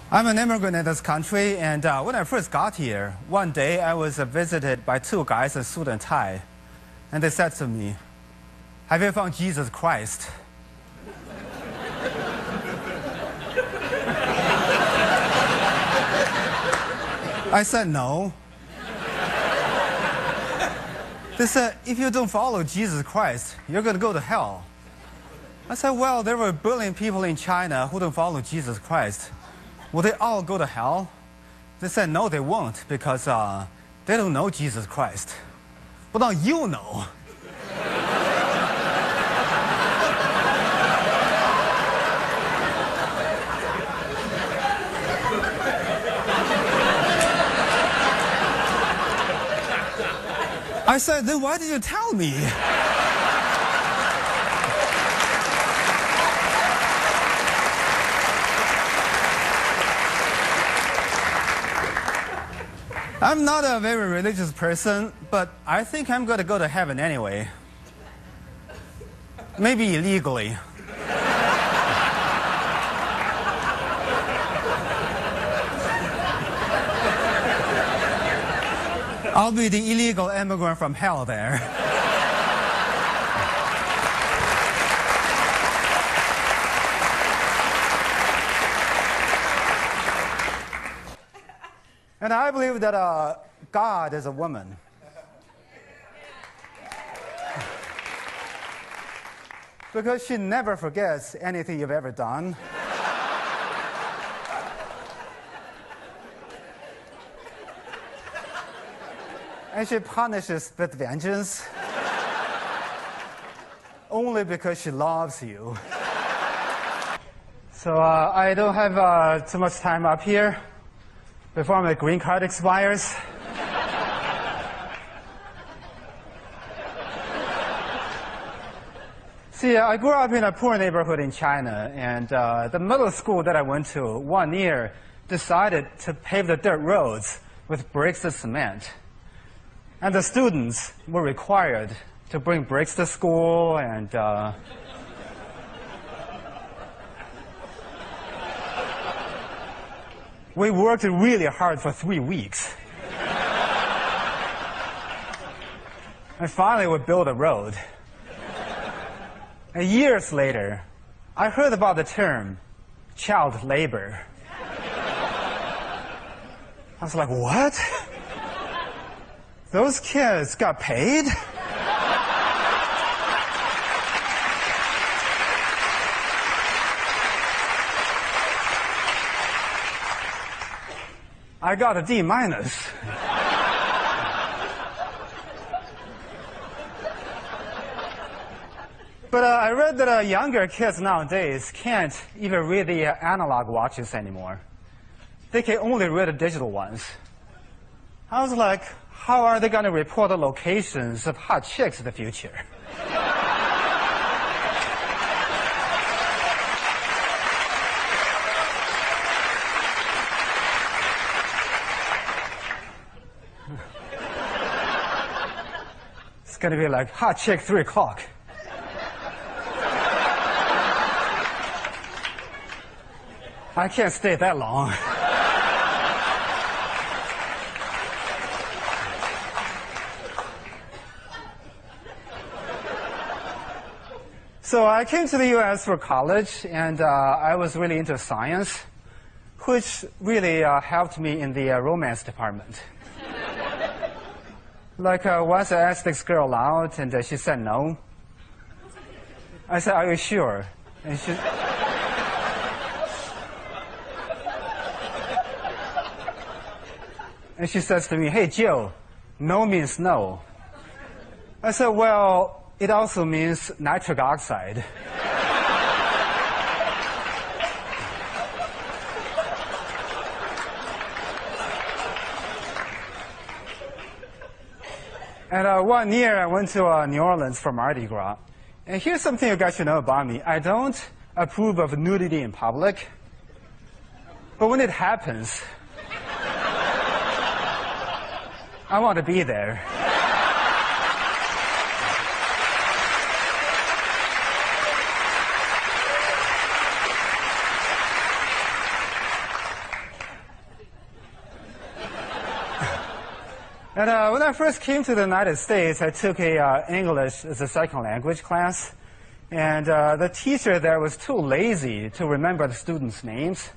I'm an immigrant in this country, and when I first got here, one day I was visited by two guys in suit and tie, and they said to me, "Have you found Jesus Christ?" I said no. They said, "If you don't follow Jesus Christ, you're going to go to hell." I said, "Well, there were a billion people in China who don't follow Jesus Christ. Will they all go to hell?" They said, "No, they won't, because they don't know Jesus Christ." But now you know. I said, "Then why did you tell me?" I'm not a very religious person, but I think I'm going to go to heaven anyway. Maybe illegally. I'll be the illegal immigrant from hell there. And I believe that God is a woman. Because she never forgets anything you've ever done. And she punishes with vengeance only because she loves you. So I don't have too much time up here before my green card expires. See, I grew up in a poor neighborhood in China, and the middle school that I went to 1 year decided to pave the dirt roads with bricks and cement. And the students were required to bring bricks to school, and we worked really hard for 3 weeks. And finally we built a road. And years later, I heard about the term child labor. I was like, what? Those kids got paid? I got a D-. But I read that younger kids nowadays can't even read the analog watches anymore. They can only read the digital ones. I was like, how are they going to report the locations of hot chicks in the future? It's going to be like hot chick 3 o'clock. I can't stay that long. So I came to the U.S. for college, and I was really into science, which really helped me in the romance department. Like once I asked this girl out, and she said no. I said, "Are you sure?" And she says to me, "Hey, Joe, no means no." I said, "Well, it also means nitric oxide." And 1 year I went to New Orleans for Mardi Gras. And here's something you guys should know about me. I don't approve of nudity in public. But when it happens, I want to be there. And when I first came to the United States, I took a English as a second language class. And the teacher there was too lazy to remember the students' names.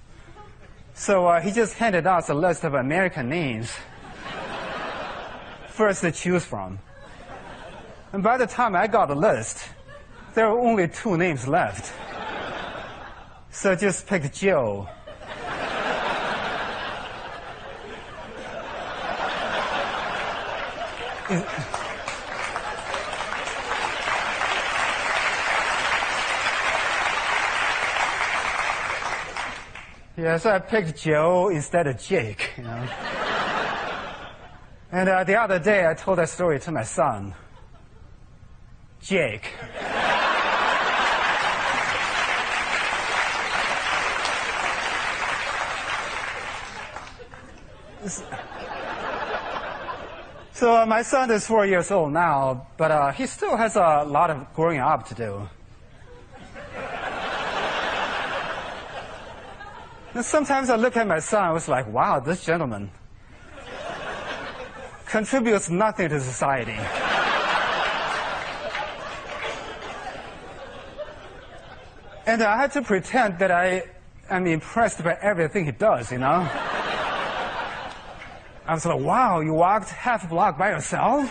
So he just handed us a list of American names first to choose from. And by the time I got the list, there were only 2 names left. So I just picked Joe. Yeah, so I picked Joe instead of Jake, you know. And the other day I told that story to my son. Jake. So my son is 4 years old now, but he still has a lot of growing up to do. And sometimes I look at my son, I was like, wow, this gentleman contributes nothing to society. And I had to pretend that I am impressed by everything he does, you know? I was like, wow, you walked half a block by yourself?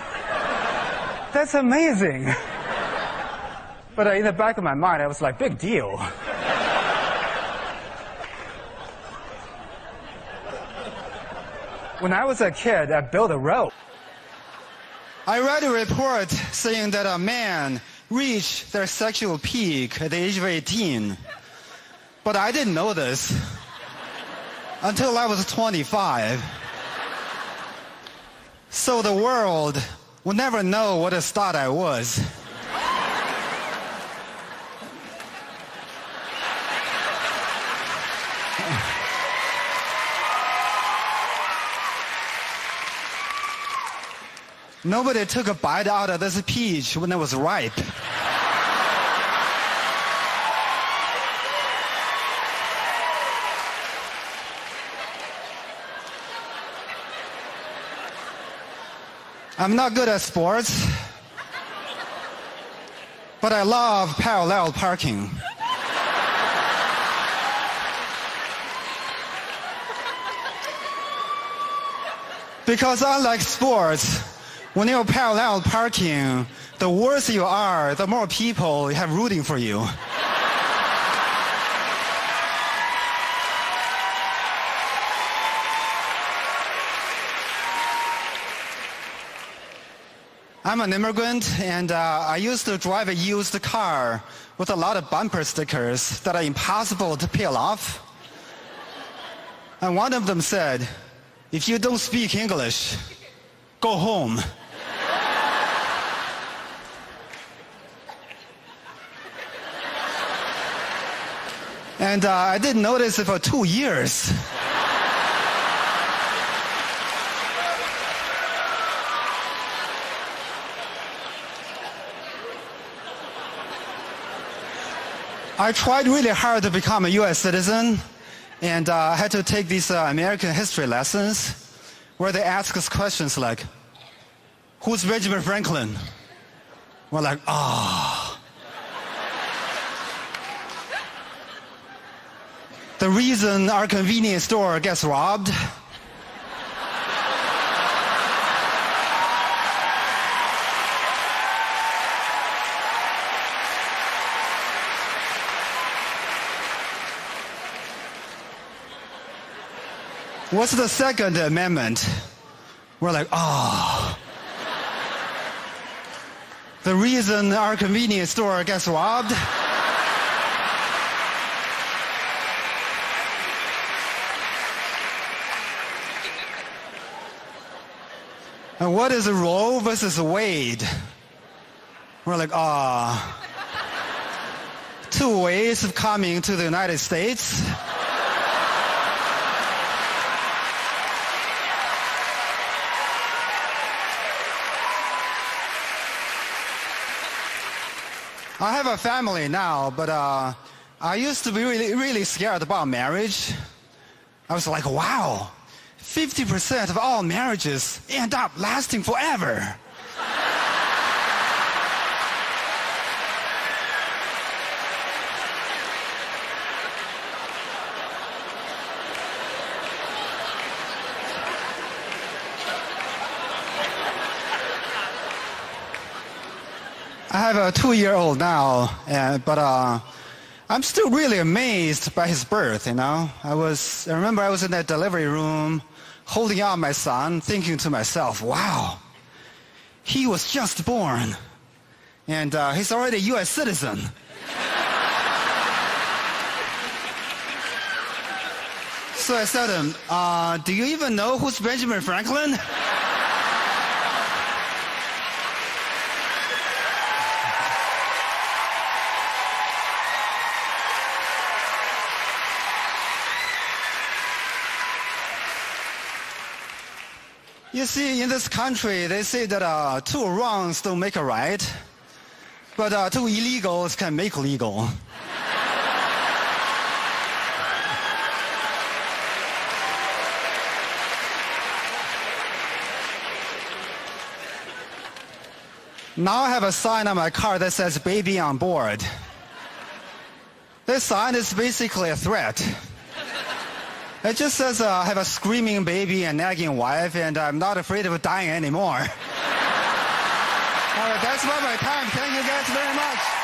That's amazing. But in the back of my mind, I was like, big deal. When I was a kid, I built a road. I read a report saying that a man reached their sexual peak at the age of 18. But I didn't know this until I was 25. So the world will never know what a stud I was. Nobody took a bite out of this peach when it was ripe. I'm not good at sports, but I love parallel parking. Because unlike sports, when you're parallel parking, the worse you are, the more people you have rooting for you. I'm an immigrant, and I used to drive a used car with a lot of bumper stickers that are impossible to peel off. And one of them said, if you don't speak English, go home. And I didn't notice it for 2 years. I tried really hard to become a U.S. citizen, and I had to take these American history lessons where they ask us questions like, who's Benjamin Franklin? We're like, ah. The reason our convenience store gets robbed what's the Second Amendment? We're like, oh. The reason our convenience store gets robbed and what is Roe versus Wade? We're like, ah. 2 ways of coming to the United States. I have a family now, but I used to be really scared about marriage. I was like, wow, 50% of all marriages end up lasting forever. I have a 2-year-old now, but I'm still really amazed by his birth, you know. I remember I was in that delivery room, holding out my son, thinking to myself, wow, he was just born, and he's already a U.S. citizen. So I said to him, do you even know who's Benjamin Franklin? You see, in this country, they say that 2 wrongs don't make a right, but 2 illegals can make legal. Now I have a sign on my car that says "Baby on board." This sign is basically a threat. It just says I have a screaming baby and nagging wife, and I'm not afraid of dying anymore. All right, that's about my time. Thank you guys very much.